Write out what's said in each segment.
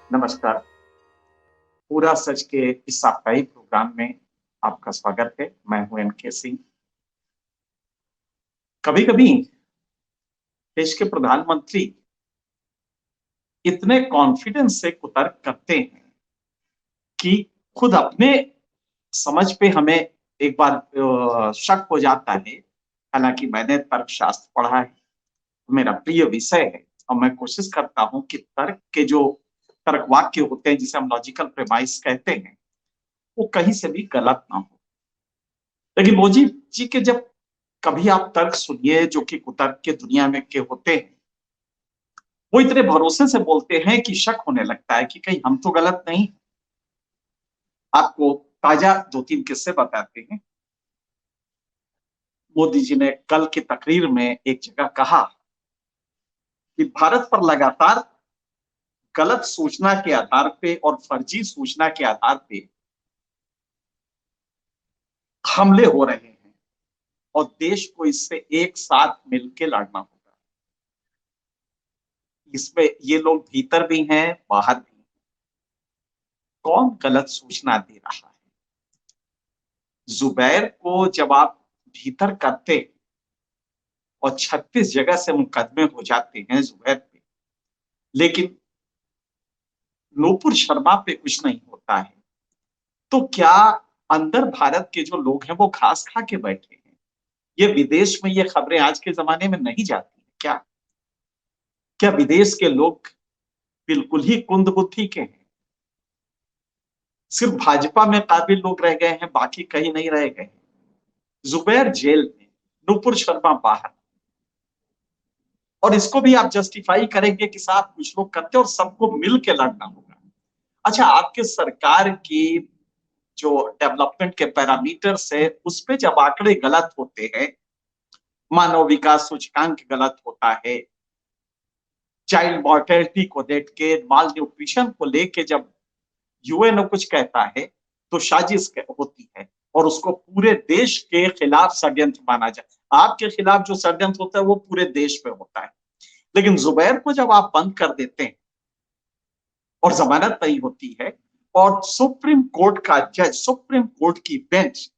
नमस्कार। पूरा सच के इस साप्ताहिक प्रोग्राम में आपका स्वागत है। मैं हूं एम के सिंह। कभी कभी देश के प्रधानमंत्री इतने कॉन्फिडेंस से कुतर्क करते हैं कि खुद अपने समझ पे हमें एक बार शक हो जाता है। हालांकि मैंने तर्कशास्त्र पढ़ा है, मेरा प्रिय विषय है, और मैं कोशिश करता हूं कि तर्क के जो तर्क वाक्य होते हैं, जिसे हम लॉजिकल प्रेमाइस कहते हैं, वो कहीं से भी गलत ना हो। लेकिन मोदी जी के जब कभी आप तर्क सुनिए जो कि कुतर्क के दुनिया में के होते हैं, वो इतने भरोसे से बोलते हैं कि शक होने लगता है कि कहीं हम तो गलत नहीं। आपको ताजा दो तीन किस्से बताते हैं। मोदी जी ने कल की तकरीर में एक जगह कहा कि भारत पर लगातार गलत सूचना के आधार पे और फर्जी सूचना के आधार पे हमले हो रहे हैं, और देश को इससे एक साथ मिलकर लड़ना होगा। इसमें ये लोग भीतर भी हैं, बाहर भी हैं। कौन गलत सूचना दे रहा है? जुबैर को जब आप भीतर करते और 36 जगह से मुकदमे हो जाते हैं जुबैर पे, लेकिन नूपुर शर्मा पे कुछ नहीं होता है, तो क्या अंदर भारत के जो लोग हैं वो घास खा के बैठे हैं? ये विदेश में ये खबरें आज के जमाने में नहीं जाती हैं क्या? क्या विदेश के लोग बिल्कुल ही कुंद बुद्धि के हैं? सिर्फ भाजपा में काबिल लोग रह गए हैं, बाकी कहीं नहीं रह गए। जुबैर जेल में, नूपुर शर्मा बाहर, और इसको भी आप जस्टिफाई करेंगे कि साहब कुछ लोग करते और सबको मिल के लड़ना होगा। अच्छा, आपके सरकार की जो डेवलपमेंट के पैरामीटर्स है, उस पे जब आंकड़े गलत होते हैं, मानव विकास सूचकांक गलत होता है, चाइल्ड मॉर्टेलिटी को देख के, माल न्यूट्रिशन को लेके जब यूएनओ कुछ कहता है, तो साजिश होती है और उसको पूरे देश के खिलाफ षड्यंत्र माना जाए। आपके खिलाफ जो षड्यंत्र होता है वो पूरे देश में होता है। लेकिन जुबैर को जब आप बंद कर देते हैं और जमानत नहीं होती है, और सुप्रीम कोर्ट का जज, सुप्रीम कोर्ट की बेंच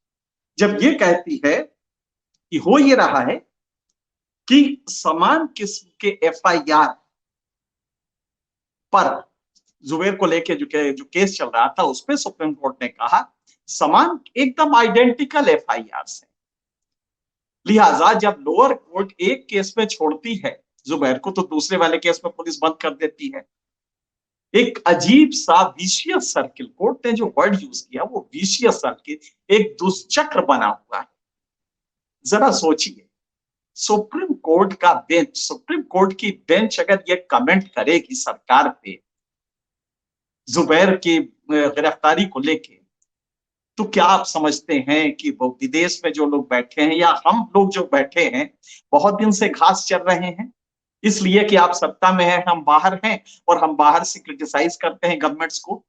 जब ये कहती है कि हो ये रहा है कि समान किस्म के एफआईआर पर जुबैर को लेके जो केस चल रहा था, उसपे सुप्रीम कोर्ट ने कहा समान एकदम आइडेंटिकल एफआईआर है। लिहाजा जब लोअर कोर्ट एक केस में छोड़ती है जुबैर को, तो दूसरे वाले केस में पुलिस बंद कर देती है। एक अजीब सा विशियस सर्किल, कोर्ट ने जो वर्ड यूज किया वो विशियस सर्किल, एक दुष्चक्र बना हुआ है। जरा सोचिए, सुप्रीम कोर्ट का बेंच, सुप्रीम कोर्ट की बेंच अगर ये कमेंट करेगी सरकार पे जुबैर की गिरफ्तारी को लेके, तो क्या आप समझते हैं कि वो विदेश में जो लोग बैठे हैं या हम लोग जो बैठे हैं, बहुत दिन से घास चर रहे हैं? इसलिए कि आप सत्ता में हैं, हम बाहर हैं, और हम बाहर से क्रिटिसाइज करते हैं गवर्नमेंट्स को।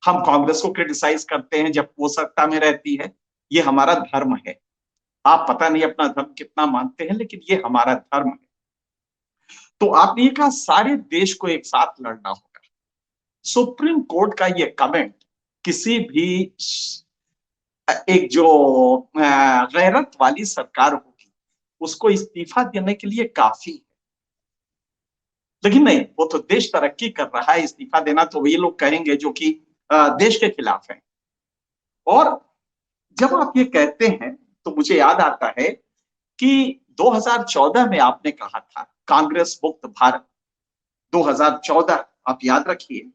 हम कांग्रेस को क्रिटिसाइज करते हैं जब वो सत्ता में रहती है। ये हमारा धर्म है। आप पता नहीं अपना धर्म कितना मानते हैं, लेकिन ये हमारा धर्म है। तो आपने ये कहा सारे देश को एक साथ लड़ना होगा। सुप्रीम कोर्ट का ये कमेंट किसी भी एक जो गैरत वाली सरकार होगी, उसको इस्तीफा देने के लिए काफी है। लेकिन नहीं, वो तो देश तरक्की कर रहा है, इस्तीफा देना तो ये लोग कहेंगे जो कि देश के खिलाफ है। और जब आप ये कहते हैं, तो मुझे याद आता है कि 2014 में आपने कहा था कांग्रेस मुक्त भारत, 2014 आप याद रखिए।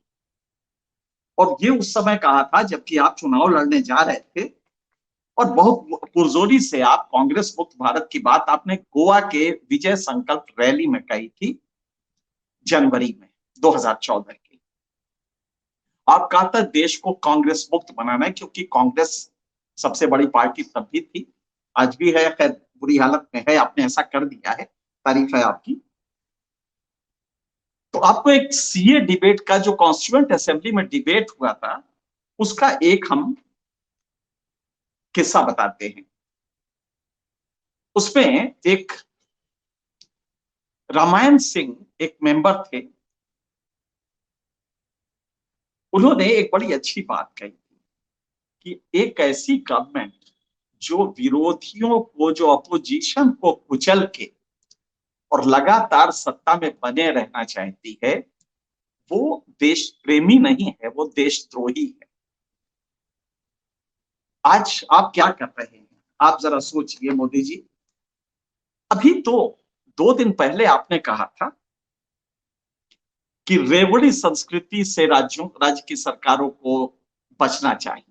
और ये उस समय कहा था जबकि आप चुनाव लड़ने जा रहे थे, और बहुत पुरजोरी से आप कांग्रेस मुक्त भारत की बात आपने गोवा के विजय संकल्प रैली में कही थी, जनवरी में 2014 की। आप कहा था देश को कांग्रेस मुक्त बनाना है, क्योंकि कांग्रेस सबसे बड़ी पार्टी तब भी थी, आज भी है, खैर बुरी हालत में है, आपने ऐसा कर दिया है, तारीफ है आपकी। तो आपको एक सीए डिबेट का जो कॉन्स्टिट्यूएंट असेंबली में डिबेट हुआ था, उसका एक हम किस्सा बताते हैं। उसमें एक रामायण सिंह एक मेंबर थे, उन्होंने एक बड़ी अच्छी बात कही कि एक ऐसी गवर्नमेंट जो विरोधियों को, जो अपोजिशन को कुचल के और लगातार सत्ता में बने रहना चाहती है, वो देश प्रेमी नहीं है, वो देशद्रोही है। आज आप क्या कर रहे हैं, आप जरा सोचिए मोदी जी। अभी तो 2 दिन पहले आपने कहा था कि रेवड़ी संस्कृति से राज्य की सरकारों को बचना चाहिए।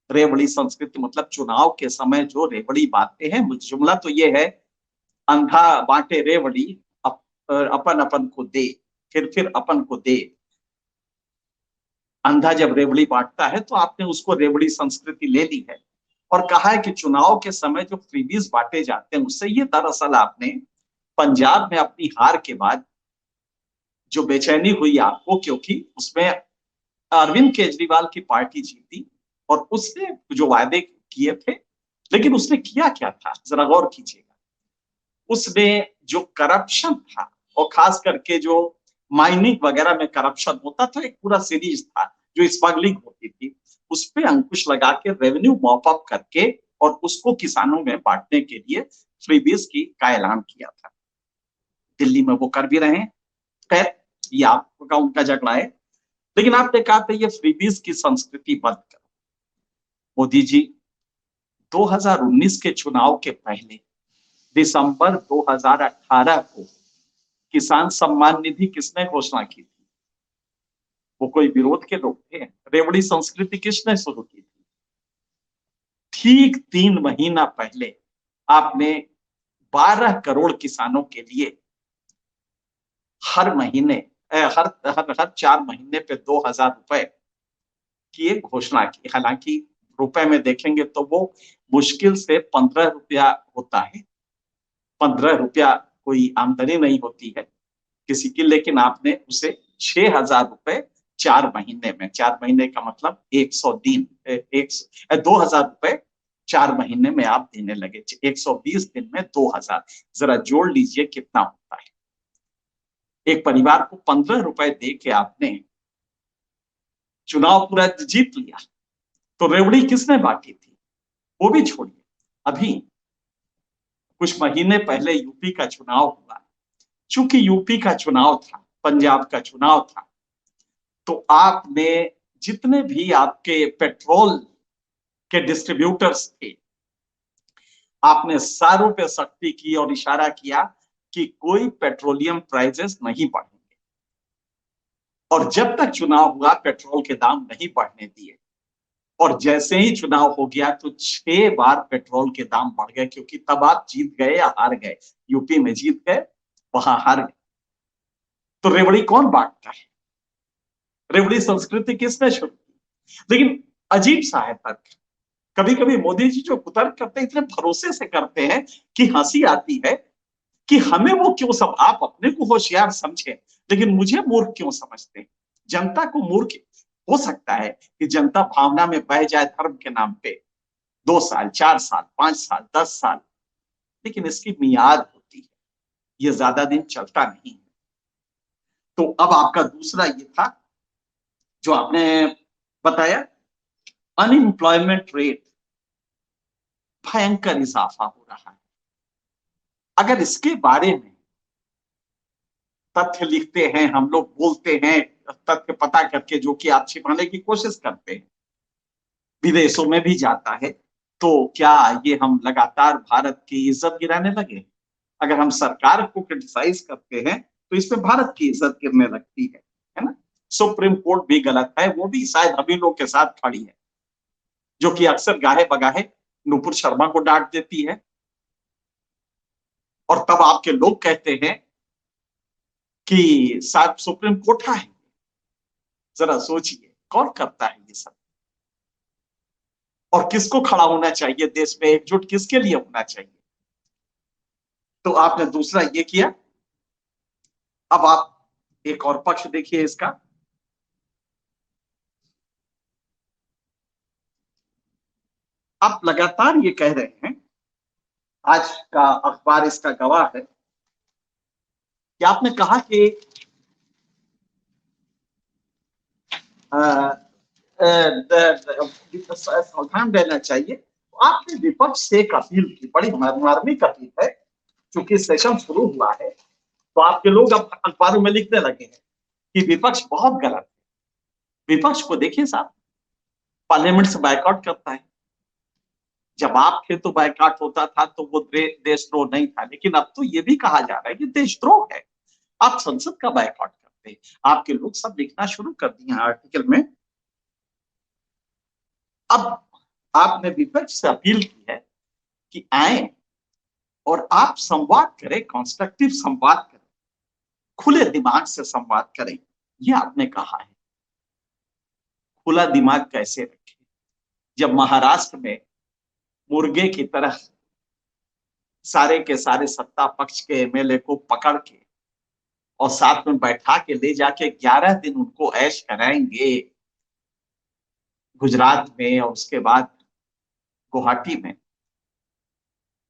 रेवड़ी संस्कृति मतलब चुनाव के समय जो रेवड़ी बांटते हैं, जुमला तो ये है, अंधा बांटे रेवड़ी, अपन अपन को दे, फिर अपन को दे। अंधा जब रेवड़ी बांटता है तो आपने उसको रेवड़ी संस्कृति ले ली है और कहा है कि चुनाव के समय जो फ्रीबीज बांटे जाते हैं उससे, ये दरअसल आपने पंजाब में अपनी हार के बाद जो बेचैनी हुई आपको, क्योंकि उसमें अरविंद केजरीवाल की पार्टी जीती और उसने जो वायदे किए थे, लेकिन उसने किया क्या था, जरा गौर कीजिएगा। उसने जो करप्शन था, और खास करके जो माइनिंग वगैरह में करप्शन होता था, एक पूरा सीरीज था जो स्मगलिंग होती थी, उस पर अंकुश लगा के रेवेन्यू मॉप अप करके और उसको किसानों में बांटने के लिए फ्रीबीज का ऐलान किया था। दिल्ली में वो कर भी रहे हैं, खैर ये आपका उनका झगड़ा है, लेकिन आपने कहा था ये फ्रीबीज की संस्कृति बंद करो। मोदी जी, 2019 के चुनाव के पहले दिसंबर 2018 को किसान सम्मान निधि किसने घोषणा की थी? वो कोई विरोध के लोग थे? रेवड़ी संस्कृति किसने शुरू की थी? ठीक 3 महीना पहले आपने 12 करोड़ किसानों के लिए हर महीने हर हर हर 4 महीने पे 2,000 रुपए की एक घोषणा की। हालांकि रुपए में देखेंगे तो वो मुश्किल से 15 रुपया होता है, 15 रुपया कोई आमदनी नहीं होती है किसी की, लेकिन आपने उसे 6,000 रुपए 4 महीने में, 4 महीने का मतलब 100 दिन, 2,000 रुपए 4 महीने में आप देने लगे। 120 दिन में 2,000, जरा जोड़ लीजिए कितना होता है। एक परिवार को 15 रुपए दे के आपने चुनाव पूरा जीत लिया। तो रेवड़ी किसने बांटी थी वो भी छोड़िए। अभी कुछ महीने पहले यूपी का चुनाव हुआ, चूंकि यूपी का चुनाव था, पंजाब का चुनाव था, तो आपने जितने भी आपके पेट्रोल के डिस्ट्रीब्यूटर्स थे, आपने सारों पे सख्ती की और इशारा किया कि कोई पेट्रोलियम प्राइसेस नहीं बढ़ेंगे, और जब तक चुनाव हुआ पेट्रोल के दाम नहीं बढ़ने दिए। और जैसे ही चुनाव हो गया तो 6 बार पेट्रोल के दाम बढ़ गए, क्योंकि तब आप जीत गए या हार गए। यूपी में जीत गए, वहां हार गए। तो रेवड़ी कौन बांटता है? रेवड़ी संस्कृति किसने शुरू की? लेकिन अजीब सा है तर्क। कभी कभी मोदी जी जो कुतर्क करते हैं, इतने भरोसे से करते हैं कि हंसी आती है कि हमें वो क्यों सब, आप अपने को होशियार समझे लेकिन मुझे मूर्ख क्यों समझते हैं? जनता को मूर्ख हो सकता है कि जनता भावना में बह जाए धर्म के नाम पे, 2 साल, 4 साल, 5 साल, 10 साल, लेकिन इसकी मियाद होती है, ये ज्यादा दिन चलता नहीं है। तो अब आपका दूसरा ये था जो आपने बताया, अनएम्प्लॉयमेंट रेट भयंकर इजाफा हो रहा है। अगर इसके बारे में तथ्य लिखते हैं हम लोग, बोलते हैं, तथ्य पता करके जो कि आप छिपाने की कोशिश करते हैं, विदेशों में भी जाता है, तो क्या ये हम लगातार भारत की इज्जत गिराने लगे? अगर हम सरकार को क्रिटिसाइज करते हैं तो इसमें भारत की इज्जत गिरने लगती है ना? सुप्रीम कोर्ट भी गलत है, वो भी शायद हम ही लोग के साथ खड़ी है, जो कि अक्सर गाहे बगाहे नुपुर शर्मा को डांट देती है, और तब आपके लोग कहते हैं कि शायद सुप्रीम कोर्ट है। जरा सोचिए कौन करता है ये सब, और किसको खड़ा होना चाहिए देश में, एकजुट किसके लिए होना चाहिए? तो आपने दूसरा ये किया। अब आप एक और पक्ष देखिए इसका। आप लगातार ये कह रहे हैं, आज का अखबार इसका गवाह है, कि आपने कहा कि सावधान रहना चाहिए। तो आपने विपक्ष से एक अपील की, बड़ी मार्मिक अपील है, क्योंकि सेशन शुरू हुआ है तो आपके लोग अब अखबारों में लिखने लगे हैं कि विपक्ष बहुत गलत है। विपक्ष को देखिए साहब, पार्लियामेंट से बायकॉट करता है। जब आप थे तो बायकॉट होता था तो वो देशद्रोह नहीं था, लेकिन अब तो ये भी कहा जा रहा है कि देशद्रोह है। आप संसद का बायकॉट करते हैं। आपके लोग सब लिखना शुरू कर दिए आर्टिकल में। अब आपने विपक्ष से अपील की है कि आए और आप संवाद करें, कंस्ट्रक्टिव संवाद करें, खुले दिमाग से संवाद करें। ये आपने कहा है। खुला दिमाग कैसे रखें जब महाराष्ट्र में मुर्गे की तरह सारे के सारे सत्ता पक्ष के एमएलए को पकड़ के और साथ में बैठा के ले जाके 11 दिन उनको ऐश कराएंगे गुजरात में और उसके बाद गुवाहाटी में।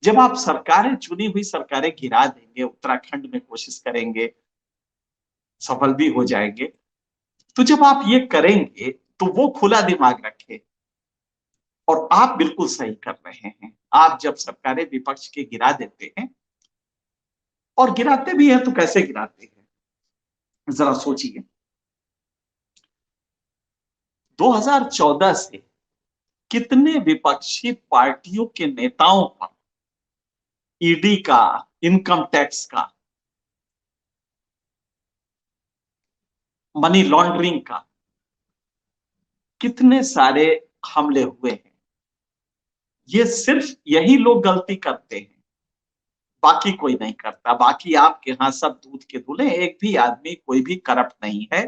जब आप सरकारें, चुनी हुई सरकारें गिरा देंगे, उत्तराखंड में कोशिश करेंगे, सफल भी हो जाएंगे, तो जब आप ये करेंगे तो वो खुला दिमाग रखे। और आप बिल्कुल सही कर रहे हैं। आप जब सरकारें विपक्ष के गिरा देते हैं, और गिराते भी हैं तो कैसे गिराते हैं जरा सोचिए। 2014 से कितने विपक्षी पार्टियों के नेताओं पर ईडी का, इनकम टैक्स का, मनी लॉन्ड्रिंग का कितने सारे हमले हुए हैं। ये सिर्फ यही लोग गलती करते हैं, बाकी कोई नहीं करता। बाकी आपके यहां सब दूध के धुले, एक भी आदमी कोई भी करप्ट नहीं है।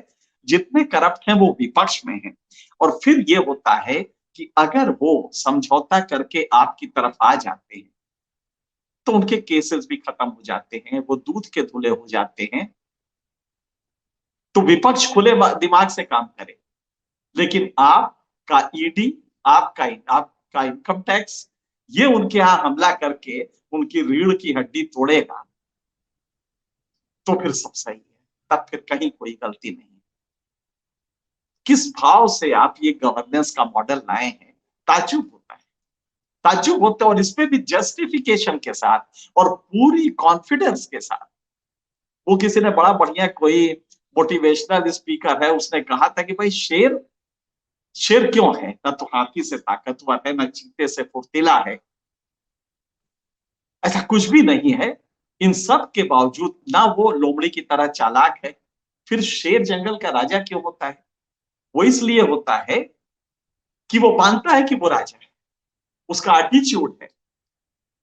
जितने करप्ट हैं वो विपक्ष में हैं। और फिर ये होता है कि अगर वो समझौता करके आपकी तरफ आ जाते हैं तो उनके केसेस भी खत्म हो जाते हैं, वो दूध के धुले हो जाते हैं। तो विपक्ष खुले दिमाग से काम करे। लेकिन आपका ईडी, आपका इनकम टैक्स, ये उनके यहां हमला करके उनकी रीढ़ की हड्डी तोड़ेगा तो फिर सब सही है, तब फिर कहीं कोई गलती नहीं। किस भाव से आप ये गवर्नेंस का मॉडल लाए हैं, ताज्जुब होता है। ताज्जुब होता है, और इसमें भी जस्टिफिकेशन के साथ और पूरी कॉन्फिडेंस के साथ। वो किसी ने बड़ा बढ़िया, कोई मोटिवेशनल स्पीकर है, उसने कहा था कि भाई शेर शेर क्यों है, ना तो हाथी से ताकतवर है, ना चीते से फुर्तीला है। ऐसा कुछ भी नहीं है। इन सब के बावजूद ना वो लोमड़ी की तरह चालाक है। फिर शेर जंगल का राजा क्यों होता है? वो इसलिए होता है कि वो मानता है कि वो राजा है। उसका एटीट्यूड है,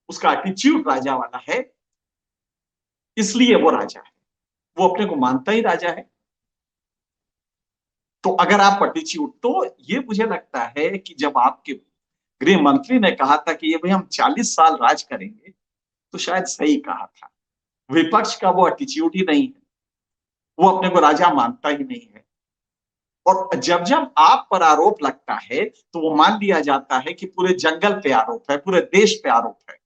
उसका एटीट्यूड राजा वाला है, इसलिए वो राजा है। वो अपने को मानता ही राजा है। तो अगर आप एटीट्यूड, तो ये मुझे लगता है कि जब आपके गृह मंत्री ने कहा था कि ये भाई हम 40 साल राज करेंगे, तो शायद सही कहा था। विपक्ष का वो एटीट्यूड ही नहीं है। वो अपने को राजा मानता ही नहीं है। और जब जब आप पर आरोप लगता है तो वो मान लिया जाता है कि पूरे जंगल पे आरोप है, पूरे देश पे आरोप है।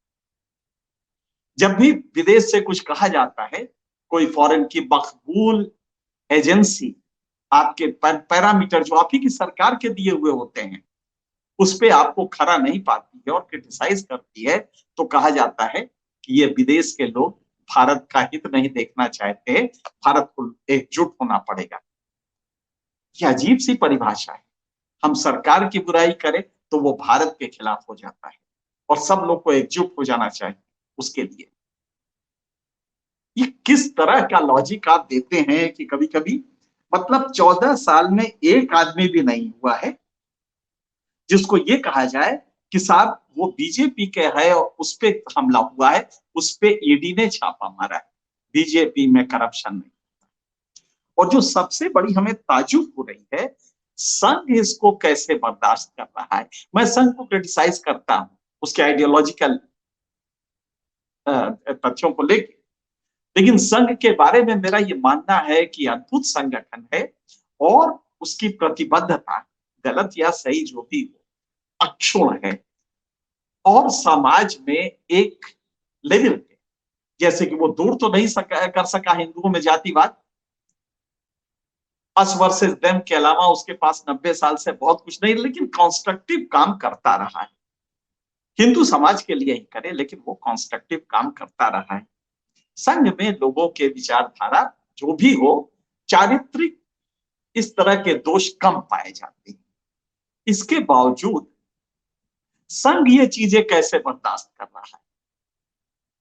जब भी विदेश से कुछ कहा जाता है, कोई फॉरेन की मकबूल एजेंसी आपके पैरामीटर जो आप ही की सरकार के दिए हुए होते हैं उस पे आपको खरा नहीं पाती है और क्रिटिसाइज करती है, तो कहा जाता है कि ये विदेश के लोग भारत का हित नहीं देखना चाहते, भारत को एकजुट होना पड़ेगा। ये अजीब सी परिभाषा है। हम सरकार की बुराई करें तो वो भारत के खिलाफ हो जाता है, और सब लोग को एकजुट हो जाना चाहिए उसके लिए। ये किस तरह का लॉजिक आप देते हैं कि कभी कभी, मतलब 14 साल में एक आदमी भी नहीं हुआ है जिसको ये कहा जाए कि साहब वो बीजेपी के है और उस पर हमला हुआ है, उस पर ईडी ने छापा मारा है, बीजेपी में करप्शन नहीं। और जो सबसे बड़ी हमें ताजुब हो रही है, संघ इसको कैसे बर्दाश्त कर रहा है। मैं संघ को क्रिटिसाइज करता हूं उसके आइडियोलॉजिकल तथ्यों को लेकर, लेकिन संघ के बारे में मेरा ये मानना है कि अद्भुत संगठन है और उसकी प्रतिबद्धता, गलत या सही जो भी हो, अक्षुण्ण है। और समाज में एक लेवल पे, जैसे कि वो दूर तो नहीं कर सका हिंदुओं में जातिवाद, अस वर्सेस देम के अलावा उसके पास 90 साल से बहुत कुछ नहीं, लेकिन कंस्ट्रक्टिव काम करता रहा है। हिंदू समाज के लिए ही करे, लेकिन वो कंस्ट्रक्टिव काम करता रहा है। संघ में लोगों के विचारधारा जो भी हो, चारित्रिक इस तरह के दोष कम पाए जाते हैं। इसके बावजूद संघ ये चीजें कैसे बर्दाश्त कर रहा है?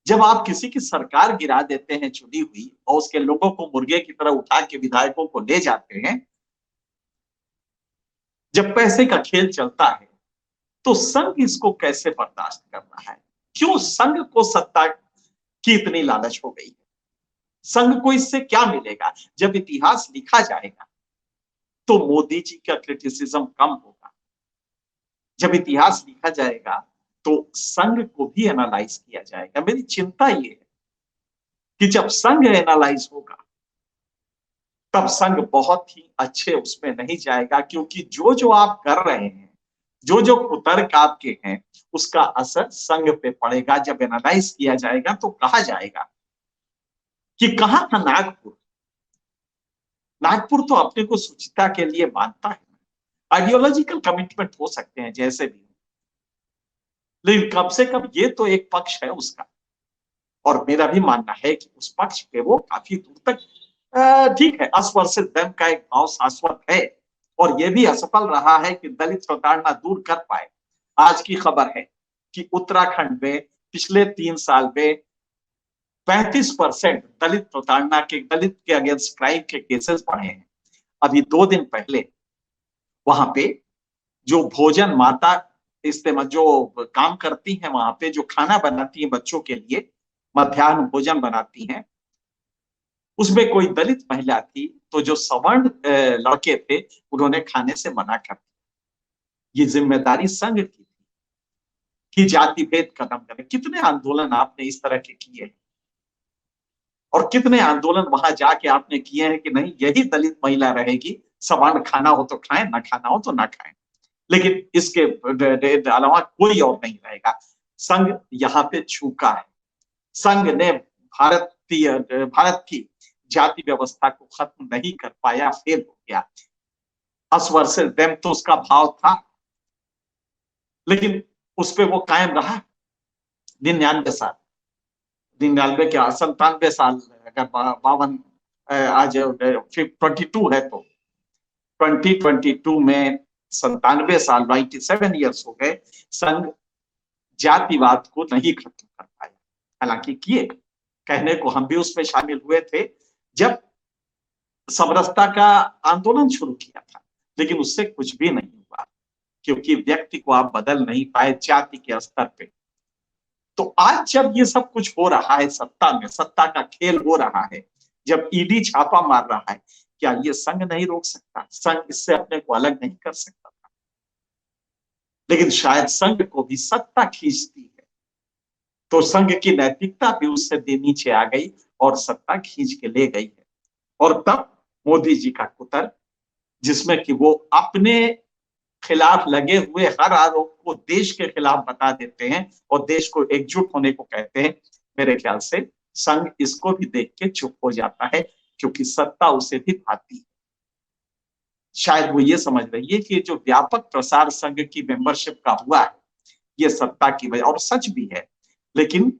जब आप किसी की सरकार गिरा देते हैं चुनी हुई, और उसके लोगों को मुर्गे की तरह उठा के विधायकों को ले जाते हैं, जब पैसे का खेल चलता है, तो संघ इसको कैसे बर्दाश्त कर रहा है? क्यों संघ को सत्ता की इतनी लालच हो गई है? संघ को इससे क्या मिलेगा? जब इतिहास लिखा जाएगा तो मोदी जी का क्रिटिसिज्म कम होगा। जब इतिहास लिखा जाएगा तो संघ को भी एनालाइज किया जाएगा। मेरी चिंता ये है कि जब संघ एनालाइज होगा तब संघ बहुत ही अच्छे उसमें नहीं जाएगा, क्योंकि जो जो आप कर रहे हैं, जो जो कुतर्क आपके हैं, उसका असर संघ पे पड़ेगा। जब एनालाइज किया जाएगा तो कहा जाएगा कि कहां था नागपुर? नागपुर तो अपने को शुचिता के लिए मानता है। आइडियोलॉजिकल कमिटमेंट हो सकते हैं जैसे भी, लेकिन कम से कम ये तो एक पक्ष है उसका, और मेरा भी मानना है कि उस पक्ष पे वो काफी दूर तक ठीक है। अस वर्सेस देम का एक भाव शाश्वत है, और ये भी असफल रहा है कि दलित प्रताड़ना दूर कर पाए। आज की खबर है कि उत्तराखंड में पिछले 3 साल में 35% दलित प्रताड़ना के, दलित के अगेंस्ट क्राइम के केसेस बढ़े हैं। अभी 2 दिन पहले वहां पे जो भोजन माता इस्तेमाल जो काम करती हैं, वहां पे जो खाना बनाती हैं बच्चों के लिए, मध्याह्न भोजन बनाती हैं, उसमें कोई दलित महिला थी, तो जो सवर्ण लड़के थे उन्होंने खाने से मना कर दिया। ये जिम्मेदारी संघ की थी कि जाति भेद खत्म करें। कितने आंदोलन आपने इस तरह के किए हैं, और कितने आंदोलन वहां जाके आपने किए हैं कि नहीं, यही दलित महिला रहेगी, सवर्ण खाना हो तो खाएं, ना खाना हो तो ना खाएं, लेकिन इसके अलावा कोई और नहीं रहेगा। संघ यहाँ पे चूका है। संघ ने भारत की जाति व्यवस्था को खत्म नहीं कर पाया, फेल हो गया। अस वर्सेस देम तो उसका भाव था, लेकिन उस पर वो कायम रहा 99 साल, 99 क्या 97 साल, अगर 52 आज 22 है तो 2022 में 97 साल, 97 ईयर्स हो गए। संघ जातिवाद को नहीं खत्म कर पाया। हालांकि किए, कहने को हम भी उसमें शामिल हुए थे जब समरसता का आंदोलन शुरू किया था, लेकिन उससे कुछ भी नहीं हुआ, क्योंकि व्यक्ति को आप बदल नहीं पाए जाति के स्तर पे। तो आज जब ये सब कुछ हो रहा है, सत्ता में सत्ता का खेल हो रहा है, जब ईडी छापा मार रहा है, क्या ये संघ नहीं रोक सकता? संघ इससे अपने को अलग नहीं कर सकता था? लेकिन शायद संघ को भी सत्ता खींचती है, तो संघ की नैतिकता भी उससे नीचे आ गई और सत्ता खींच के ले गई है। और तब मोदी जी का कुतर्क, जिसमें कि वो अपने खिलाफ लगे हुए हर आरोप को देश के खिलाफ बता देते हैं और देश को एकजुट होने को कहते हैं, मेरे ख्याल से संघ इसको भी देख के चुप हो जाता है, क्योंकि सत्ता उसे भी भाती है। शायद वो ये समझ रही है कि जो व्यापक प्रसार संघ की मेंबरशिप का हुआ है, ये सत्ता की वजह, और सच भी है। लेकिन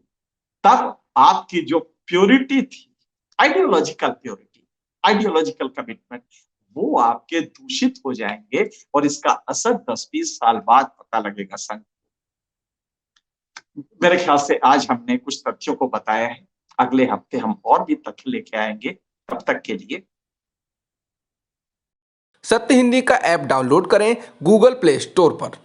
तब आपकी जो प्योरिटी थी, आइडियोलॉजिकल प्योरिटी, आइडियोलॉजिकल कमिटमेंट, वो आपके दूषित हो जाएंगे, और इसका असर 10-20 साल बाद पता लगेगा संघ। मेरे ख्याल से आज हमने कुछ तथ्यों को बताया है, अगले हफ्ते हम और भी तथ्य लेके आएंगे। तब तक के लिए सत्य हिंदी का ऐप डाउनलोड करें गूगल प्ले स्टोर पर।